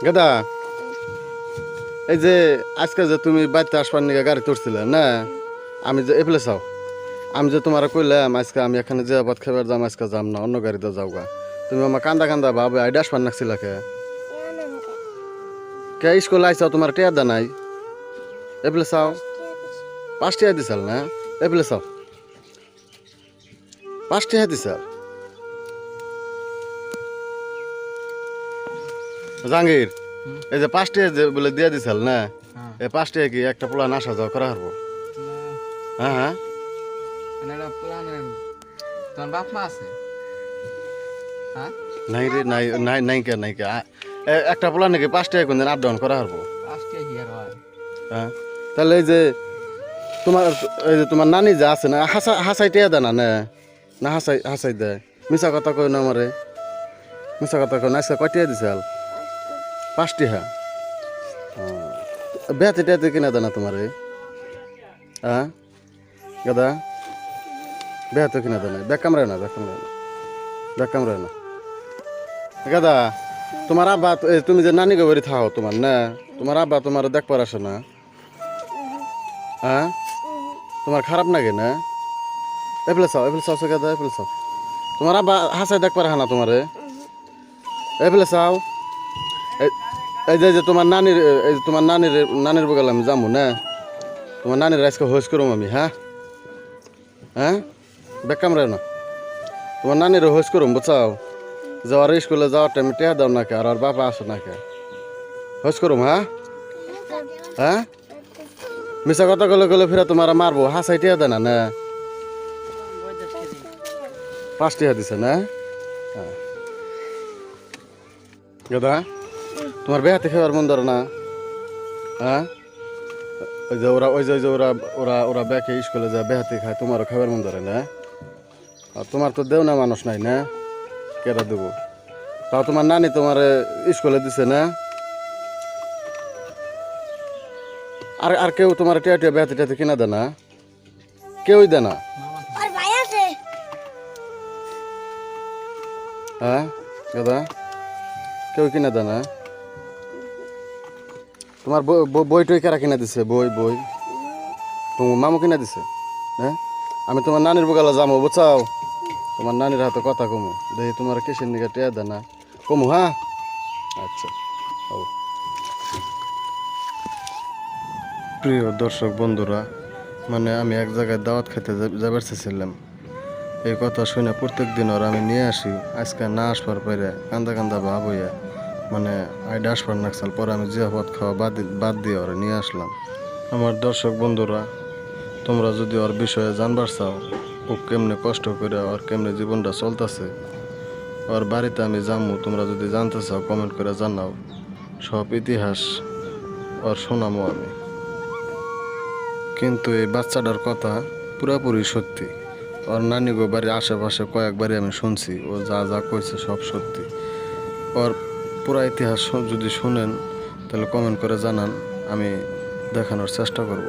গাদা, এই যে আজকে যে তুমি বাড়িতে আসবার নিয়ে গাড়ি তুলছিলে না, আমি যে এপলে চাও, আমি যে তোমার কইলাম আজকে আমি এখানে যে ভাত খাবার যাম, আজকে যাম না, অন্য গাড়িতে যাও গা। তুমি আমার কান্দা কান্দা ভাবে আইডা আসবার নাকছিল কে স্কুল আইসাও তোমার টিয়া দা নাই, এপলে চাও 5 টাকা দিছাল না, এপলে চাও 5 টাকা দিছাল। জাহাঙ্গীর, এই যে 5 টাকা যে বলে দিয়ে দিছাল না, এই 5 টাকা কি একটা পোলা আসা যাওয়া করা হারবো? হ্যাঁ হ্যাঁ, তোমার বাপ মা আছে? হ্যাঁ, নাই রে, নাই নাই নাই কে নাই কে একটা পোলা নাকি 5 টাকা কোন দিন আপ ডাউন করা হারবো? আজকে কি আর হয়? হ্যাঁ, তাহলে তোমার এই যে তোমার নানি যে আছে না, হাসাই টিয়া দেয় না না হাসাই হাসাই দেয়? মিশা কথা কই না আমারে, মিশা কথা কই না। আজকে কয় টিয়া দিছাল? 5 টাকা। বেহাতে টিয়াতে কিনা দেয় না তোমারে? হ্যাঁ গাদা, বেহাতে কিনা দেয় না? ব্যাগ কামড়ায় না, ব্যাগ কামড়ায় না, ব্যাগ কামড়ায় না। গাদা, তোমার আব্বা তুমি যে নানি বাড়ি থাও তোমার না, তোমার আব্বা তোমার দেখবার আসে না? হ্যাঁ, তোমার খারাপ লাগে না? এফেলে চাও গাদা, এফেলে চাও। তোমার আব্বা হাসাই দেখবার হানা তোমারে? এফেলে চাও। এই যে তোমার নানির, এই যে তোমার নানির বগাল আমি যাবো না, তোমার নানির আজকে হোস করুম আমি। হ্যাঁ হ্যাঁ, ব্যাগ কামড়ায় না, তোমার নানির হোস করুম বুঝাও। যাওয়ার স্কুলে যাওয়ার টাইমে টেহা দাও না কে, আর ওর বাবা আসে না কে, হোস করুম। হ্যাঁ হ্যাঁ, মিশা কথা কলে ফিরে তোমার মারবো, হাসাই টেহা দেয় না? 5 টাকা দিছে না? হ্যাঁ গাদা, তোমার বেহাতে খাবার মন ধরে না? হ্যাঁ, ওই যে ওরা ব্যাকে স্কুলে যায় বেহাতে খায়, তোমারও খাবার মন ধরে না? আর তোমার তো দেও না মানুষ নাই না, কেটা দেবো? তাও তোমার নানি তোমার স্কুলে দিছে না? আর আর কেউ তোমার টিয়া টিয়া বেহাতে টিয়াতে কিনা দেয় না? কেউই দেয় না? হ্যাঁ দাদা, কেউ কিনা দেয় না? তোমার বই টই কারা কিনা দিছে? বই বই তোমার মামু কিনা দিছে? হ্যাঁ, আমি তোমার নানির বগালা যাবো বুঝাও, তোমার নানির হাতে কথা কমু, দেখি তোমার কিসের নিকে টিয়া দেয় না কমু। হ্যাঁ আচ্ছা, ও প্রিয় দর্শক বন্ধুরা, মানে আমি এক জায়গায় দাওয়াত খেতে যাবার চেয়েছিলাম, এই কথা শুনে প্রত্যেক দিন ওর আমি নিয়ে আসি, আজকে না আসবার পরে কান্দা কান্দা ভাব হইয়া মানে আইডা আসবার নাকসাল, পরে আমি জিয়াপদ খাওয়া বাদ দিয়ে ওরা নিয়ে আসলাম। আমার দর্শক বন্ধুরা, তোমরা যদি ওর বিষয়ে জানবার চাও, ও কেমনে কষ্ট করে ওর কেমনে জীবনটা চলতেছে, ওর বাড়িতে আমি যাবো, তোমরা যদি জানতে চাও কমেন্ট করে জানাও, সব ইতিহাস ওর শোনামো আমি। কিন্তু এই বাচ্চাটার কথা পুরাপুরি সত্যি, ওর নানি গো বাড়ির আশেপাশে কয়েকবারই আমি শুনছি, ও যা যা কইছে সব সত্যি। ওর পুরা ইতিহাস যদি শুনেন তাহলে কমেন্ট করে জানান, আমি দেখানোর চেষ্টা করব।